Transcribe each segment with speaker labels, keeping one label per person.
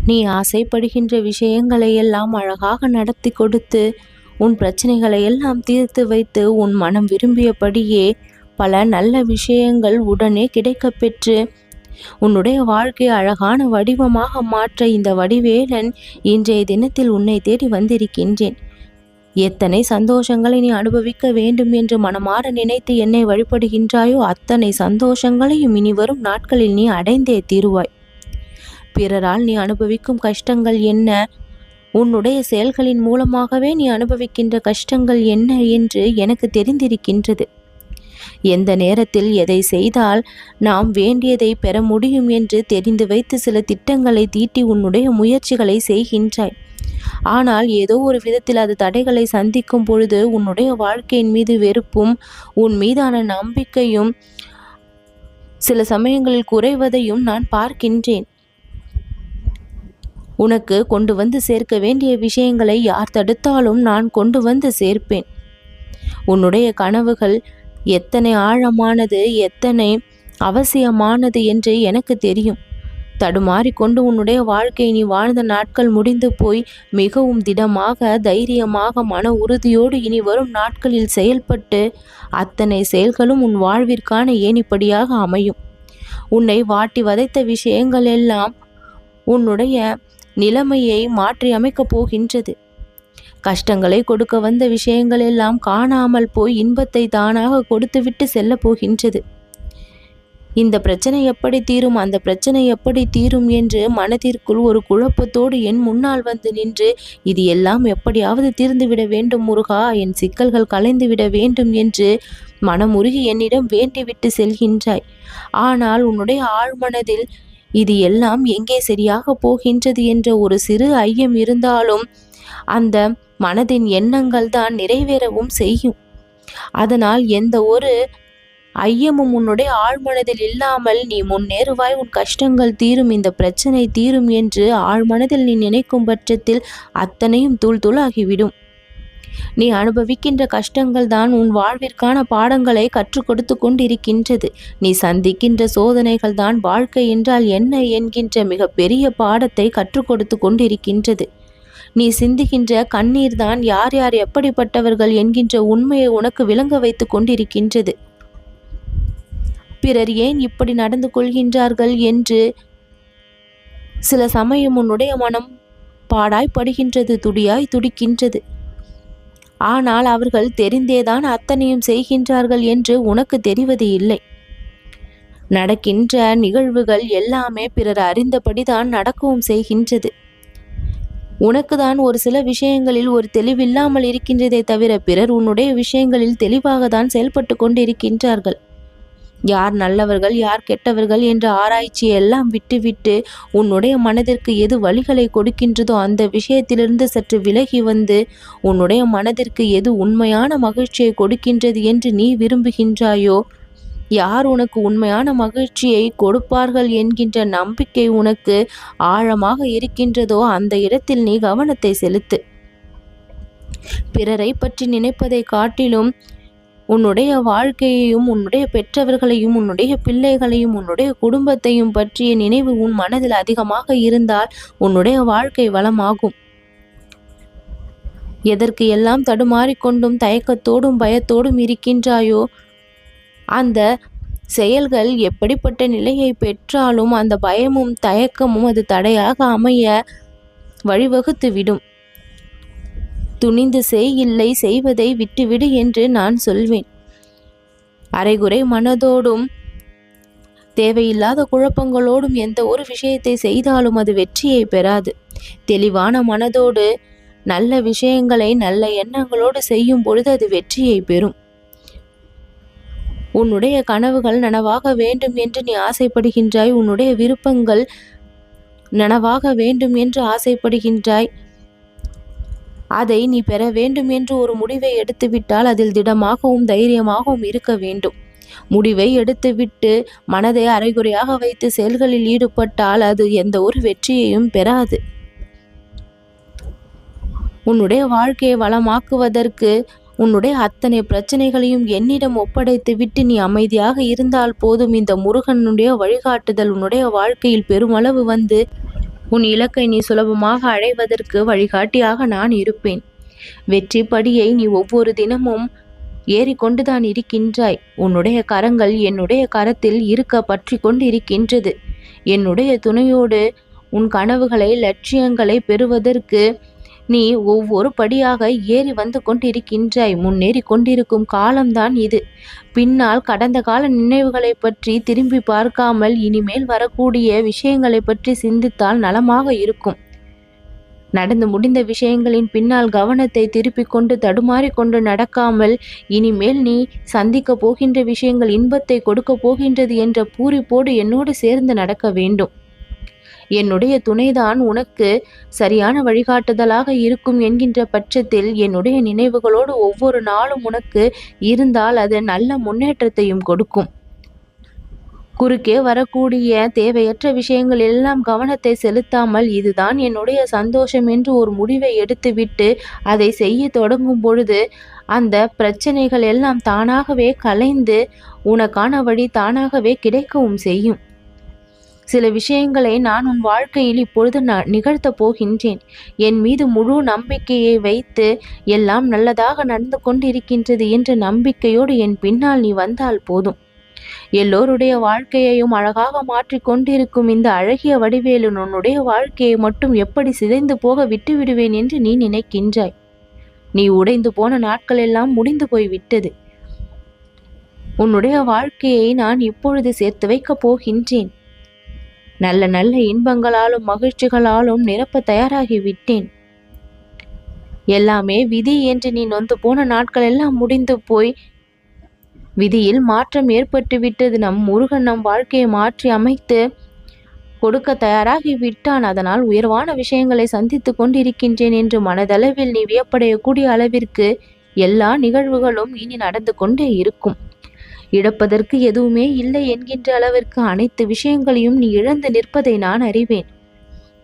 Speaker 1: நீ ஆசைப்படுகின்ற விஷயங்களை எல்லாம் அழகாக நடத்தி கொடுத்து உன் பிரச்சனைகளை எல்லாம் தீர்த்து வைத்து உன் மனம் விரும்பியபடியே பல நல்ல விஷயங்கள் உடனே கிடைக்கப் பெற்று உன்னுடைய வாழ்க்கையை அழகான வடிவமாக மாற்ற இந்த வடிவேலன் இன்றைய தினத்தில் உன்னை தேடி வந்திருக்கின்றேன். எத்தனை சந்தோஷங்களை நீ அனுபவிக்க வேண்டும் என்று மனமாற நினைத்து என்னை வழிபடுகின்றாயோ அத்தனை சந்தோஷங்களையும் இனி வரும் நாட்களில் நீ அடைந்தே தீருவாய். பிறரால் நீ அனுபவிக்கும் கஷ்டங்கள் என்ன, உன்னுடைய செயல்களின் மூலமாகவே நீ அனுபவிக்கின்ற கஷ்டங்கள் என்ன என்று எனக்கு தெரிந்திருக்கின்றது. எந்த நேரத்தில் எதை செய்தால் நாம் வேண்டியதை பெற முடியும் என்று தெரிந்து வைத்து சில திட்டங்களை தீட்டி உன்னுடைய முயற்சிகளை செய்கின்றாய். ஆனால் ஏதோ ஒரு விதத்தில் அது தடைகளை சந்திக்கும் பொழுது உன்னுடைய வாழ்க்கையின் மீது வெறுப்பும் உன் மீதான நம்பிக்கையும் சில சமயங்களில் குறைவதையும் நான் பார்க்கின்றேன். உனக்கு கொண்டு வந்து சேர்க்க வேண்டிய விஷயங்களை யார் தடுத்தாலும் நான் கொண்டு வந்து சேர்ப்பேன். உன்னுடைய கனவுகள் எத்தனை ஆழமானது, எத்தனை அவசியமானது என்று எனக்கு தெரியும். தடுமாறிக்கொண்டு உன்னுடைய வாழ்க்கை நீ வாழ்ந்த நாட்கள் முடிந்து போய் மிகவும் திடமாக, தைரியமாக, மன உறுதியோடு இனி வரும் நாட்களில் செயல்பட்டு அத்தனை செயல்களும் உன் வாழ்விற்கான ஏணிப்படியாக அமையும். உன்னை வாட்டி வதைத்த விஷயங்கள் எல்லாம் உன்னுடைய நிலைமையை மாற்றி அமைக்கப் போகின்றது. கஷ்டங்களை கொடுக்க வந்த விஷயங்கள் எல்லாம் காணாமல் போய் இன்பத்தை தானாக கொடுத்துவிட்டு செல்ல போகின்றது. இந்த பிரச்சனை எப்படி தீரும், அந்த பிரச்சனை எப்படி தீரும் என்று மனதிற்குள் ஒரு குழப்பத்தோடு என் முன்னால் வந்து நின்று இது எல்லாம் எப்படியாவது தீர்ந்துவிட வேண்டும் முருகா, என் சிக்கல்கள் கலைந்துவிட வேண்டும் என்று மனமுருகி என்னிடம் வேண்டிவிட்டு செல்கின்றாய். ஆனால் உன்னுடைய ஆழ்மனதில் இது எல்லாம் எங்கே சரியாக போகின்றது என்ற ஒரு சிறு ஐயம் இருந்தாலும் அந்த மனதின் எண்ணங்கள் தான் நிறைவேறவும் செய்யும். அதனால் எந்த ஒரு ஐயமும் உன்னுடைய ஆழ்மனதில் இல்லாமல் நீ முன்னேறுவாய். உன் கஷ்டங்கள் தீரும், இந்த பிரச்சனை தீரும் என்று ஆழ்மனதில் நீ நினைக்கும் பட்சத்தில் அத்தனையும் தூள் தூளாகிவிடும். நீ அனுபவிக்கின்ற கஷ்டங்கள் தான் உன் வாழ்விற்கான பாடங்களை கற்றுக் கொடுத்து கொண்டிருக்கின்றது. நீ சந்திக்கின்ற சோதனைகள் தான் வாழ்க்கை என்றால் என்ன என்கின்ற மிக பெரிய பாடத்தை கற்றுக் கொடுத்து கொண்டிருக்கின்றது. நீ சிந்துகின்ற கண்ணீர் தான் யார் யார் எப்படிப்பட்டவர்கள் என்கின்ற உண்மையை உனக்கு விளங்க வைத்து கொண்டிருக்கின்றது. பிறர் ஏன் இப்படி நடந்து கொள்கின்றார்கள் என்று சில சமயம் உன்னுடைய மனம் பாடாய்ப்படுகின்றது, துடியாய் துடிக்கின்றது. ஆனால் அவர்கள் தெரிந்தேதான் அத்தனையும் செய்கின்றார்கள் என்று உனக்கு தெரிவது இல்லை. நடக்கின்ற நிகழ்வுகள் எல்லாமே பிறர் அறிந்தபடிதான் நடக்கவும் செய்கின்றது. உனக்கு தான் ஒரு சில விஷயங்களில் ஒரு தெளிவில்லாமல் இருக்கின்றதை தவிர பிறர் உன்னுடைய விஷயங்களில் தெளிவாக தான் செயல்பட்டு கொண்டிருக்கின்றார்கள். யார் நல்லவர்கள் யார் கெட்டவர்கள் என்ற ஆராய்ச்சியை எல்லாம் விட்டுவிட்டு உன்னுடைய மனதிற்கு எது வழிகளை கொடுக்கின்றதோ அந்த விஷயத்திலிருந்து சற்று விலகி வந்து உன்னுடைய மனதிற்கு எது உண்மையான மகிழ்ச்சியை கொடுக்கின்றது என்று நீ விரும்புகின்றாயோ, யார் உனக்கு உண்மையான மகிழ்ச்சியை கொடுப்பார்கள் என்கின்ற நம்பிக்கை உனக்கு ஆழமாக இருக்கின்றதோ அந்த இடத்தில் நீ கவனத்தை செலுத்து. பிறரை பற்றி நினைப்பதை காட்டிலும் உன்னுடைய வாழ்க்கையையும் உன்னுடைய பெற்றவர்களையும் உன்னுடைய பிள்ளைகளையும் உன்னுடைய குடும்பத்தையும் பற்றிய நினைவு உன் மனதில் அதிகமாக இருந்தால் உன்னுடைய வாழ்க்கை வளமாகும். எதற்கு எல்லாம் தடுமாறிக்கொண்டும் தயக்கத்தோடும் பயத்தோடும் இருக்கின்றாயோ அந்த செயல்கள் எப்படிப்பட்ட நிலையை பெற்றாலும் அந்த பயமும் தயக்கமும் அது தடையாக அமைய வழிவகுத்து விடும். துணிந்து செய், இல்லை செய்வதை விட்டுவிடு என்று நான் சொல்வேன். அரைகுறை மனதோடும் தேவையில்லாத குழப்பங்களோடும் எந்த ஒரு விஷயத்தை செய்தாலும் அது வெற்றியை பெறாது. தெளிவான மனதோடு நல்ல விஷயங்களை நல்ல எண்ணங்களோடு செய்யும் பொழுது அது வெற்றியை பெறும். உன்னுடைய கனவுகள் நனவாக வேண்டும் என்று நீ ஆசைப்படுகின்றாய். உன்னுடைய விருப்பங்கள் நனவாக வேண்டும் என்று ஆசைப்படுகின்றாய். அதை நீ பெற வேண்டும் என்று ஒரு முடிவை எடுத்துவிட்டால் அதில் திடமாகவும் தைரியமாகவும் இருக்க வேண்டும். முடிவை எடுத்துவிட்டு மனதை அரைகுறையாக வைத்து செயல்களில் ஈடுபட்டால் அது எந்த ஒரு வெற்றியையும் பெறாது. உன்னுடைய வாழ்க்கையை வளமாக்குவதற்கு உன்னுடைய அத்தனை பிரச்சனைகளையும் என்னிடம் ஒப்படைத்து விட்டு நீ அமைதியாக இருந்தால் போதும். இந்த முருகனுடைய வழிகாட்டுதல் உன்னுடைய வாழ்க்கையில் பெருமளவு வந்து உன் இலக்கை நீ சுலபமாக அடைவதற்கு வழிகாட்டியாக நான் இருப்பேன். வெற்றி படியை நீ ஒவ்வொரு தினமும் ஏறிக்கொண்டுதான் இருக்கின்றாய். உன்னுடைய கரங்கள் என்னுடைய கரத்தில் இருக்க பற்றி கொண்டு இருக்கின்றது. என்னுடைய துணையோடு உன் கனவுகளை, லட்சியங்களை பெறுவதற்கு நீ ஒவ்வொரு படியாக ஏறி வந்து கொண்டிருக்கின்றாய். முன்னேறி கொண்டிருக்கும் காலம்தான் இது. பின்னால் கடந்த கால நினைவுகளை பற்றி திரும்பி பார்க்காமல் இனிமேல் வரக்கூடிய விஷயங்களை பற்றி சிந்தித்தால் நலமாக இருக்கும். நடந்து முடிந்த விஷயங்களின் பின்னால் கவனத்தை திருப்பிக் கொண்டு தடுமாறி கொண்டு நடக்காமல், இனிமேல் நீ சந்திக்க போகின்ற விஷயங்கள் இன்பத்தை கொடுக்க போகின்றது என்ற பூரிப்போடு என்னோடு சேர்ந்து நடக்க வேண்டும். என்னுடைய துணைதான் உனக்கு சரியான வழிகாட்டுதலாக இருக்கும் என்கின்ற பட்சத்தில் என்னுடைய நினைவுகளோடு ஒவ்வொரு நாளும் உனக்கு இருந்தால் அது நல்ல முன்னேற்றத்தையும் கொடுக்கும். குறுக்கே வரக்கூடிய தேவையற்ற விஷயங்கள் எல்லாம் கவனத்தை செலுத்தாமல், இதுதான் என்னுடைய சந்தோஷம் என்று ஒரு முடிவை எடுத்துவிட்டு அதை செய்ய தொடங்கும் பொழுது அந்த பிரச்சனைகள் எல்லாம் தானாகவே கலைந்து உனக்கான வழி தானாகவே கிடைக்கவும் செய்யும். சில விஷயங்களை நான் உன் வாழ்க்கையில் இப்பொழுது நிகழ்த்தப் போகின்றேன். என் மீது முழு நம்பிக்கையை வைத்து எல்லாம் நல்லதாக நடந்து கொண்டிருக்கின்றது என்ற நம்பிக்கையோடு என் பின்னால் நீ வந்தால் போதும். எல்லோருடைய வாழ்க்கையையும் அழகாக மாற்றி கொண்டிருக்கும் இந்த அழகிய வடிவேலு உன்னுடைய வாழ்க்கையை மட்டும் எப்படி சிதைந்து போக விட்டு விடுவேன் என்று நீ நினைக்கின்றாய். நீ உடைந்து போன நாட்கள் எல்லாம் முடிந்து போய் விட்டது. உன்னுடைய வாழ்க்கையை நான் இப்பொழுது சேர்த்து வைக்கப் போகின்றேன். நல்ல நல்ல இன்பங்களாலும் மகிழ்ச்சிகளாலும் நிரப்ப தயாராகி விட்டேன். எல்லாமே விதி என்று நீ நொந்து போன நாட்கள் எல்லாம் முடிந்து போய் விதியில் மாற்றம் ஏற்பட்டு விட்டது. நம் முருகன் நம் வாழ்க்கையை மாற்றி அமைத்து கொடுக்க தயாராகி விட்டான். அதனால் உயர்வான விஷயங்களை சந்தித்து கொண்டிருக்கின்றேன் என்று மனதளவில் நீ வியப்படையக்கூடிய அளவிற்கு எல்லா நிகழ்வுகளும் இனி நடந்து கொண்டே இருக்கும். இழப்பதற்கு எதுவுமே இல்லை என்கின்ற அளவிற்கு அனைத்து விஷயங்களையும் நீ இழந்து நிற்பதை நான் அறிவேன்.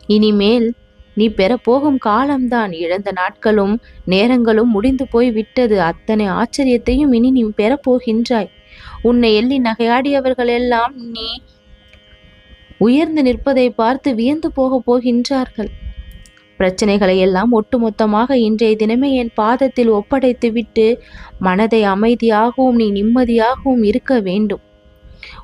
Speaker 1: இனிமேல் நீ பெறப்போகும் காலம்தான். இழந்த நாட்களும் நேரங்களும் முடிந்து போய் விட்டது. அத்தனை ஆச்சரியத்தையும் இனி நீ பெறப்போகின்றாய். உன்னை எள்ளி நகையாடியவர்கள் எல்லாம் நீ உயர்ந்து நிற்பதை பார்த்து வியந்து போக போகின்றார்கள். பிரச்சனைகளை எல்லாம் ஒட்டுமொத்தமாக இன்றைய தினமே என் பாதத்தில் ஒப்படைத்து விட்டு மனதை அமைதியாகவும் நீ நிம்மதியாகவும் இருக்க வேண்டும்.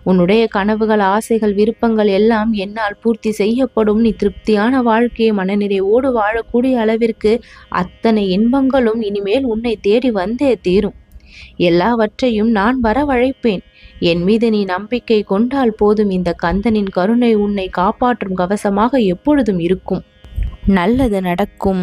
Speaker 1: உன்னுடைய கனவுகள், ஆசைகள், விருப்பங்கள் எல்லாம் என்னால் பூர்த்தி செய்யப்படும். நீ திருப்தியான வாழ்க்கையை மனநிறைவோடு வாழக்கூடிய அளவிற்கு அத்தனை இன்பங்களும் இனிமேல் உன்னை தேடி வந்தே தீரும். எல்லாவற்றையும் நான் வரவழைப்பேன். என் மீது நீ நம்பிக்கை கொண்டால் போதும். இந்த கந்தனின் கருணை உன்னை காப்பாற்றும் கவசமாக எப்பொழுதும் இருக்கும். நல்லது நடக்கும்.